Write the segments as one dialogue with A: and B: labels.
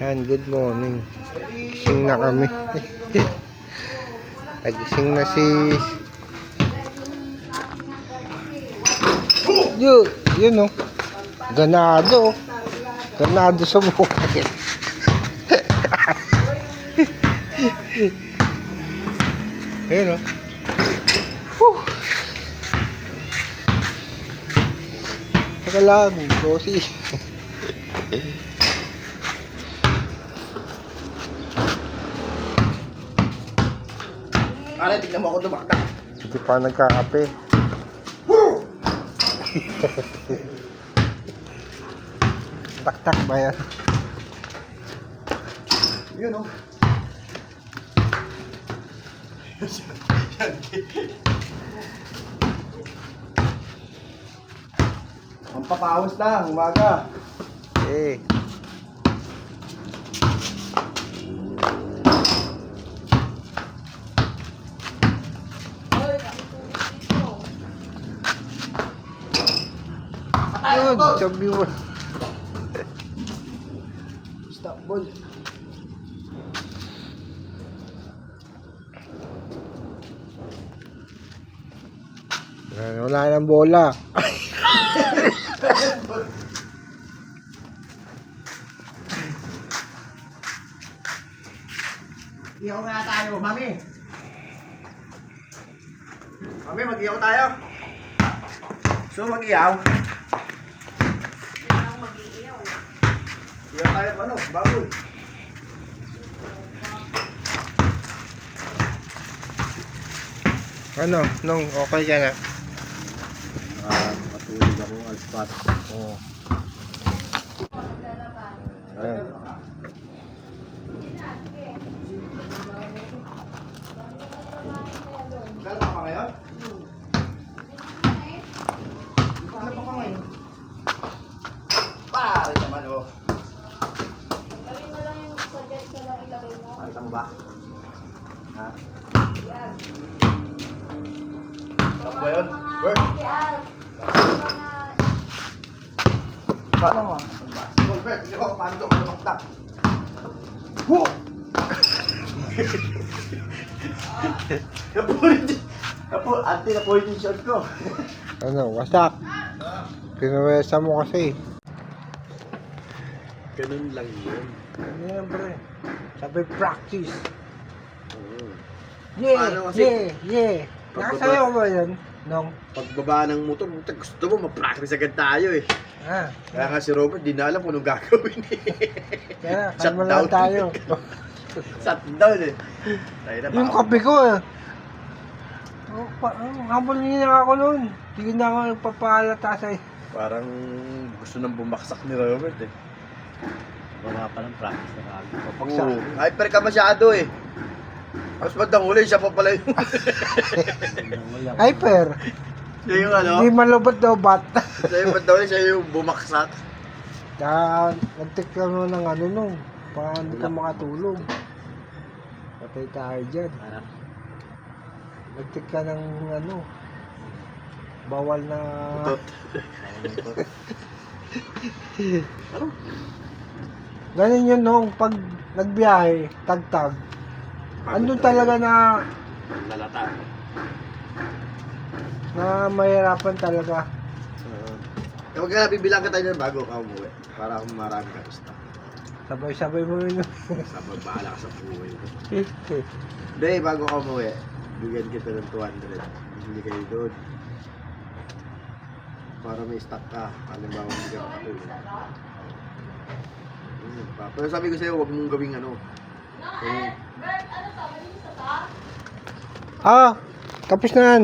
A: Yan, good morning. Gising na kami. Nagising na si... Yun oh. Ganado oh. Ganado sa buhay. Ayun oh. Saka lang, bossy.
B: Kala, tignan mo ako dumakdak.
A: Hindi pa nagkakape. Tak-tak ba yan?
B: Yun o. Ang papawas lang, umaga.
A: Eh. Yun, sabi mo.
B: Stop ball.
A: Wala nang bola.
B: Iyaw nga tayo, mami. Mami, mag-iyaw tayo. So, mag-iyaw. Iyaw tayo, ano, baboy.
A: Ano, nung okay ka na?
B: Matulog ako, alspat.
A: Oo. Ayan.
B: Gano'n pa ka ngayon? Gano'n pa ka ngayon? Pare naman, oh.
C: Gawin mo lang yung suggest ko lang ilagay mo.
B: Pakita mo ba? Ha?
C: Yan.
B: Tapos ba yun? Work?
C: Yan.
B: Paano mo? Golbert, hindi ko paano ito malumaktak. Woo! Anti-na-point yung shot ko.
A: Ano, wasak. Pinuwesa mo kasi.
B: Ganun lang yun.
A: Ano yan, pre? Sabi practice.
B: Paano kasi-
A: Yeah. Nakasayaw ba yun? Nung?
B: Pagbaba ng motor, gusto mo ma-practice agad tayo eh.
A: Ah.
B: Kaya nga si Robert, di na alam kung anong gagawin eh.
A: Kaya, kalma
B: Shutdown.
A: lang tayo.
B: Shutdown eh. Tayo na,
A: Yung kape ko eh. Habol niya na ako noon. Hindi na ako nagpapaalata sa'yo.
B: Parang gusto nang bumaksak ni Robert eh. Wala pa ng practice na kami.
A: Baksak.
B: Hyper ka masyado eh. Mas bandang huli, siya pa pala yung...
A: Hyper.
B: siya yung ano?
A: Hindi malubot-lubot.
B: Siya yung bandang huli, siya yung bumaksak.
A: Kaya nag-take ka mo ng ano nung. Para hindi ka makatulog. Patay tayo dyan. Nag-take ka ng ano. Bawal na...
B: Utot.
A: Ganun yun nung pag nagbiyahe, tag-tag. Andun talaga na
B: Lalata.
A: mahirapan talaga.
B: Kapag ka bibilang ka tayo na bago ka umuwi. Para kung marami ka gusto.
A: Sabay-sabay mo yun.
B: Sabag bahala ka sa buhay. Hindi, bago ka umuwi. Bigyan kita ng 200. Hindi kayo doon. Para may stock ka. Halimbawa hindi ka katulog. Pero sabi ko sa'yo, huwag mong gawing ano.
A: Ah, tapos na yan.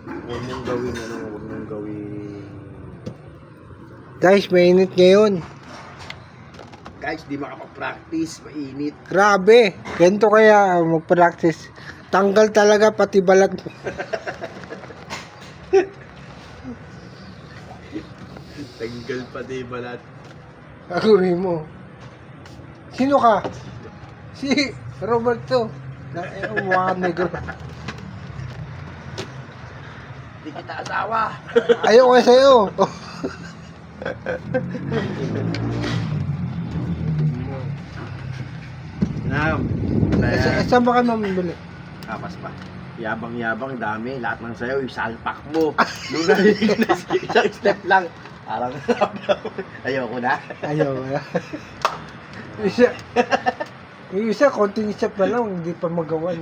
B: Huwag mong gawing ano, huwag mong gawing...
A: Guys, mainit ngayon.
B: Guys, di makapag-practice, mainit.
A: Grabe. Ganito kaya mag-practice. Tanggal talaga pati balat mo.
B: Tanggal pa di balat.
A: Agawin mo. Sino ka? Si Roberto. Mukha negro.
B: Di kita asawa.
A: Ayoko sa'yo.
B: Na,
A: Saan ba kayo mamimili?
B: Kapas pa. Yabang-yabang, dami. Lahat ng sayo, isalpak mo. Nung narinig na isang step lang. Parang, ayoko na.
A: Ayaw na. Isa, yung isa, konting step na lang, hindi pa magawan.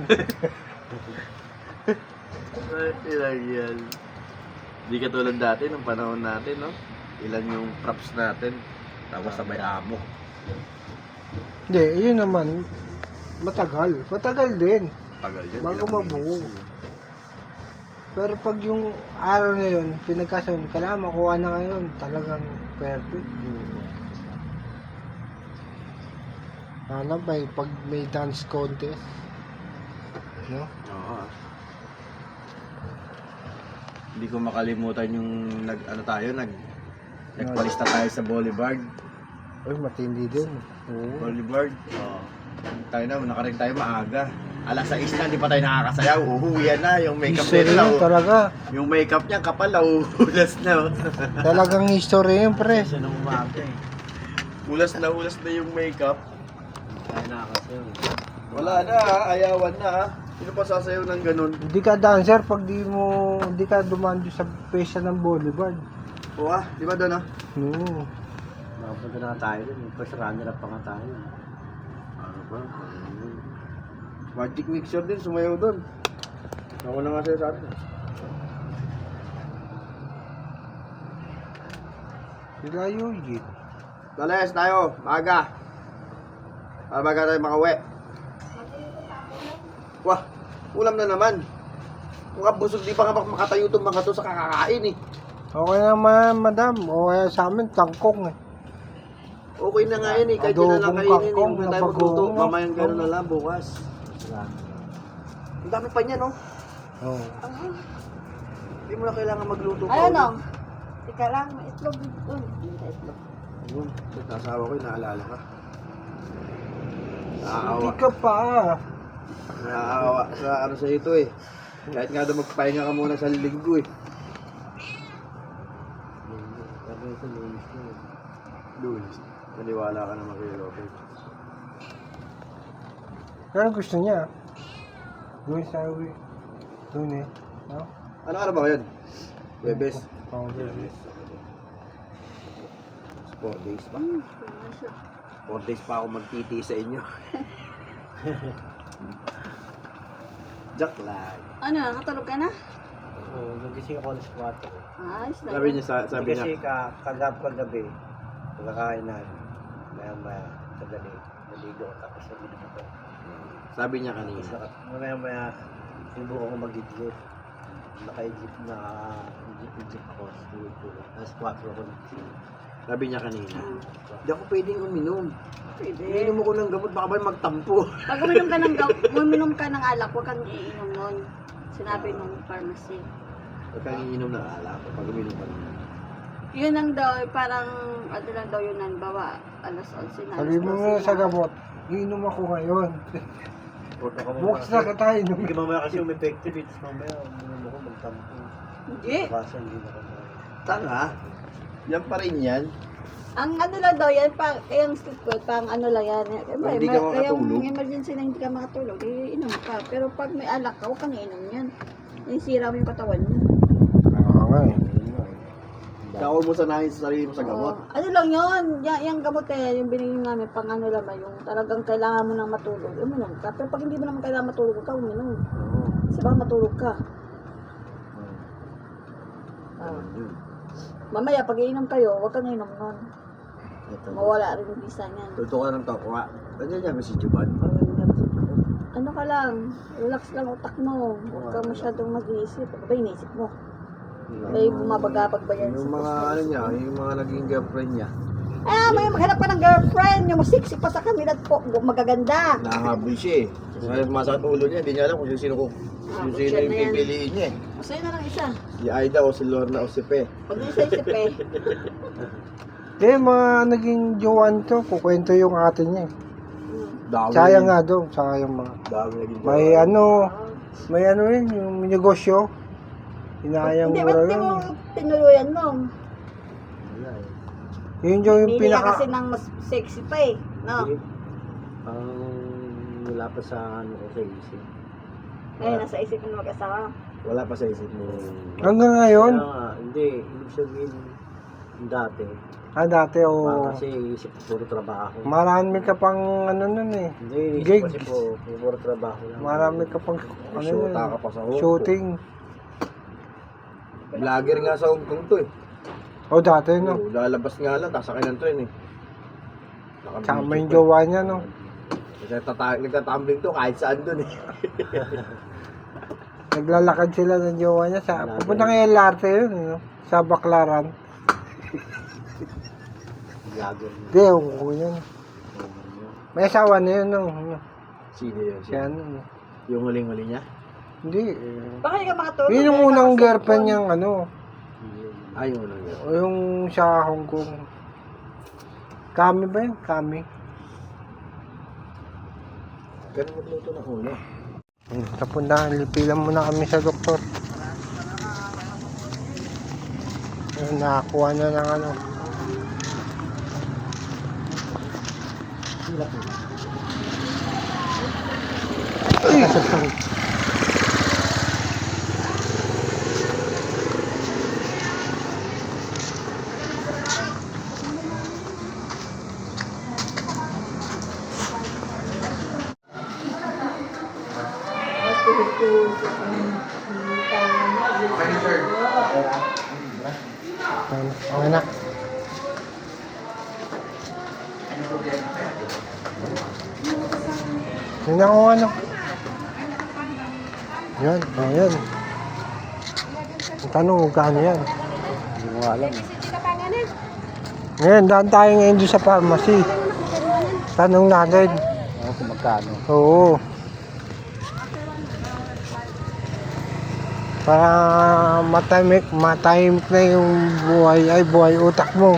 B: Ilang yan. Hindi katulad dati, nung panahon natin, no? Ilan yung props natin. Tapos sabay amo.
A: Hindi, yun naman, matagal. Matagal din.
B: Tagal yun.
A: Bago
B: ilang
A: mabuo.
B: minutes.
A: Pero pag yung araw na yun, pinagkasabi, kailangan makuha na ngayon, talagang perfect. Ano ba, pag may dance contest, no?
B: Oo. Hindi ko makalimutan yung nagpalista tayo sa Boulevard.
A: Uy, matindi din. Oo.
B: Boulevard. Oo. Tayo na, nakaring tayo maaga. Alas 6 na, di pa tayo nakakasayaw. Uhuyan na, yung makeup
A: History
B: nila.
A: yun talaga.
B: Yung makeup niya kapal, ulas na.
A: Talagang history yun, pre.
B: Kasi nung umaga eh. Ulas na yung makeup.
D: Tayo nakakasayaw.
B: Wala na, ayawan na. Sino pa sasayaw ng ganun?
A: Hindi ka dancer pag di ka dumaan doon sa pesa ng Boulevard.
B: Oo di ba doon
A: Oo.
D: Nakapunta na tayo dun. First runner up pa nga tayo.
B: Ano ba? Magic mixer din, sumayaw doon. Ako na nga sa'yo sa atin.
A: Sila yun, yun.
B: Dales tayo, maaga. Para baga tayo makauwi. Wah, ulam na naman. Mukhang busog, di pa nga makatayo itong mga to sa kakakain eh.
A: Okay naman, madam. O kaya sa amin, tangkong eh.
B: Okay na nga yun eh, kahit yun na lang
A: Adobong
B: kainin eh.
A: kangkong
B: Huwag na
A: na
B: tayo magluto,
A: bagoong.
B: mamayang gano'n na lang bukas. Ang dami pa niya no?
A: Oo.
B: Hindi mo na kailangan magluto pa.
C: Ano? Tika lang, may itlog dito. Hindi ka itlog.
B: Ayun, sa asawa ko, naalala ka.
A: Hindi
B: Naaawa.
A: ka pa.
B: Naaawa sa ano sa ito eh. Kahit nga daw magpahinga ka muna sa linggo eh.
D: Sabi ito, lunis na.
B: Lunes. Maniwala ka naman kay Robert.
A: Pero gusto niya. Doon sa uwi. Doon eh. No?
B: Ano ba yun? Webes?
A: Oo, baby.
B: 4 days pa. 4 days pa ako magtiti sa inyo. Joke lang.
C: Ano, nakatulog ka na?
D: Oo, nagising ako alas 4.
C: Ayos na.
B: Sabi niya, sabi
D: Kasi
B: niya,
D: kagabi, pagkakain na, maya-maya, sadali, naligo, tapos sabi na ako.
B: sabi niya kanina.
D: Maya-maya, sinubukan ko mag-idlip. Naka-idlip na, idlip ako, tulog-tulog. Alas 4 ako nagising.
B: Sabi niya kanina, hindi ako pwedeng uminom.
C: Pwede.
B: Ininom ako ng gamot, baka ba magtampo.
C: Pag uminom ka ng alak, huwag kang iinom nun. Sinabi nung pharmacy.
B: Huwag kang iinom ng alak pag uminom ka naman.
C: Yun ang daw, parang, ano lang daw yun, bawa, alas 11 na.
A: Sabi mo nga sa gamot, iinom ako ngayon. Bukas na ka tayo.
D: Hindi mamaya kasi umepective, it's mamaya, uminom ako magtampo.
C: Hindi.
D: Basta hindi na ako.
B: Tanga. Yan pa rin yan.
C: Ang ano lang daw yan, yung sleep call, pang ano lang yan.
B: Hindi ka makatulog?
C: Yung emergency na hindi ka makatulog, iinom ka. Pero pag may alak ka, huwag kang iinom yan. Yung sira mo yung katawan mo.
A: Oo nga eh.
B: Ikaw mo sanahin sa sarili mo sa gamot.
C: Oo. Ano lang yun, yung gamot eh, yung binigyan namin, pang ano lang ba, yung talagang kailangan mo nang matulog, uminom ka. Pero pag hindi mo naman kailangan matulog, huwag ka uminom. Kasi baka matulog ka. Mamaya, pag iinom kayo, huwag kang iinom nun. Mawala rin yung visa niyan.
B: Tuto ka ng tokwa. Ganyan niya, si Juban.
C: Ano ka lang, relax lang utak mo. Huwag ka masyadong mag-iisip. Ano ba iniisip mo? May bumabagabag ba yan
B: Yung
C: sa
B: mga
C: puso?
B: ano niya, yung mga naging girlfriend niya.
C: May maghanap ka ng girlfriend. Yung sexy pa sa kanila po, magaganda.
B: Nahabol siya eh. Ngayon masakit ang ulo niya, hindi niya alam kung sino
C: siya
B: yung
C: na yan.
B: pipiliin niya eh.
C: Masaya na lang isa.
B: Si Aida o si Lorna o si Pe.
C: Pag isa-isip eh.
A: Mga naging jowan to, kukwento yung ate niya eh.
B: Dami.
A: Sayang nga daw, sayang mga.
B: Dami naging
A: May ano yun, yung negosyo. Inayang
C: Hindi,
A: mo
C: ba't
A: rin.
C: di mo tinuluyan mo?
A: Yun yung
C: Pili ka
A: pinaka...
C: kasi ng mas sexy pa eh. No?
D: wala pa sa ano ko sa isip.
C: Ngayon, nasa isip mo mag-asawa.
B: Wala pa sa isip mo.
A: Hanggang ngayon?
D: Kaya nga, hindi. Ibig sabihin, dati.
A: Dati
D: Kasi isip ko puro trabaho.
A: marami ka pang ano nun eh.
D: Hindi,
A: Gig.
D: isip ko kasi puro trabaho lang.
A: Marami ka pang
B: Shoota ka pa sa Hong Kong.
A: shooting.
B: Vlogger nga sa Hong Kong to eh.
A: Dati no.
B: Oo, lalabas nga lang, tasakay ng tren eh.
A: Sama yung jowa niya no.
B: Kasi nagtatumbling to kahit saan dun eh.
A: Naglalakad sila ng jowa niya sa pupunta kay LRT yun no? Sa Baclaran.
D: Vlogger niya.
A: Hindi, ko yun. May asawa na yun no.
B: Sino yun?
A: Siya ano.
B: Yung huling-huli niya?
A: Hindi.
C: Baka hindi ka makatulog.
A: Yun yung unang girlfriend niyang ano.
B: Ay, yung huling niya.
A: O yung sa Hong Kong. Kami ba yun? Kami.
B: Ganun magluto ng ulo.
A: Napuntahan, lipilan muna kami sa doktor. Ayun, nakakuha na ng ano. Ay! Okay na. Yun ako ano. Yan, ayan. Ang tanong, magkano yan?
D: Hindi ko alam.
A: Ngayon, daan tayo ngayon doon sa pharmacy. Tanong natin.
D: Ako kung magkano.
A: Oo. Para matahimik na yung buhay utak mo.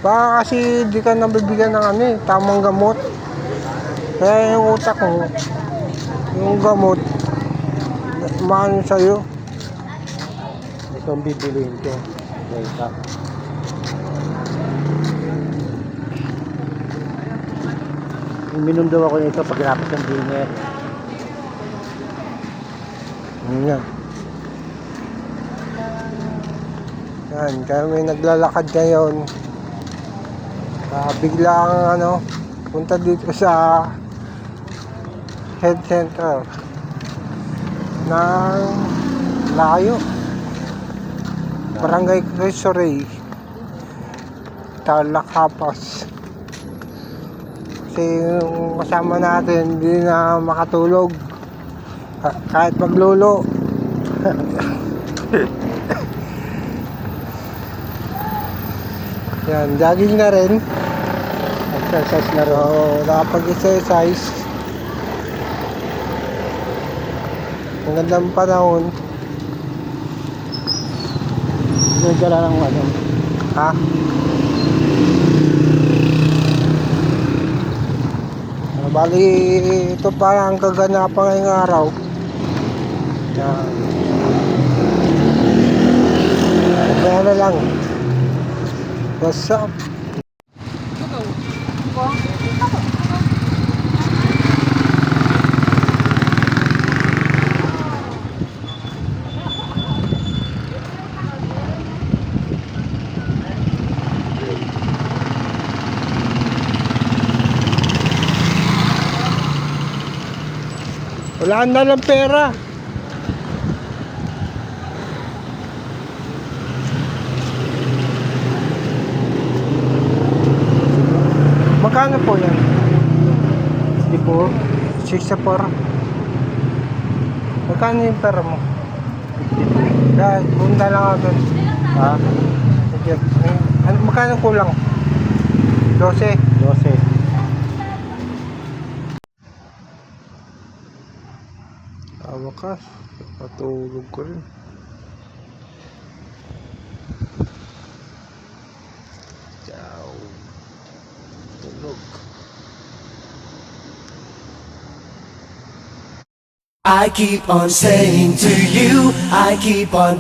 A: Baka kasi di ka nabibigyan ng ano eh, tamang gamot. Kaya yung utak mo, yung gamot, maano sa'yo.
D: Ito ang bibiliin ko. Delta. Uminom daw ako nito pag napos ng dinner.
A: Yun yan. Yan, kami naglalakad ngayon. Biglang ano, punta dito sa health center ng layo. Barangay Cristo Rey, Tarlac, Hapas. Kasi yung kasama natin hindi na makatulog kahit maglulo. Yan, jogging na rin. Exercise na rin. Oo, nakapag-exercise. Ang gandang panahon.
D: Nagdala ng ano.
A: Ha? Bali, ito pa ang kaganapan ngayong araw. Yan. Kaya na lang. What's up? Wala na lang pera. Magkano po yan? 64. 64. Magkano yung pera mo? Dahil, punta lang ako dun.
D: Ha?
A: Sige. Ano, magkano kulang? 12.
D: 12.
A: Wakas, patulog ko rin. Ciao. Tulog.
E: I keep on saying to you, I keep on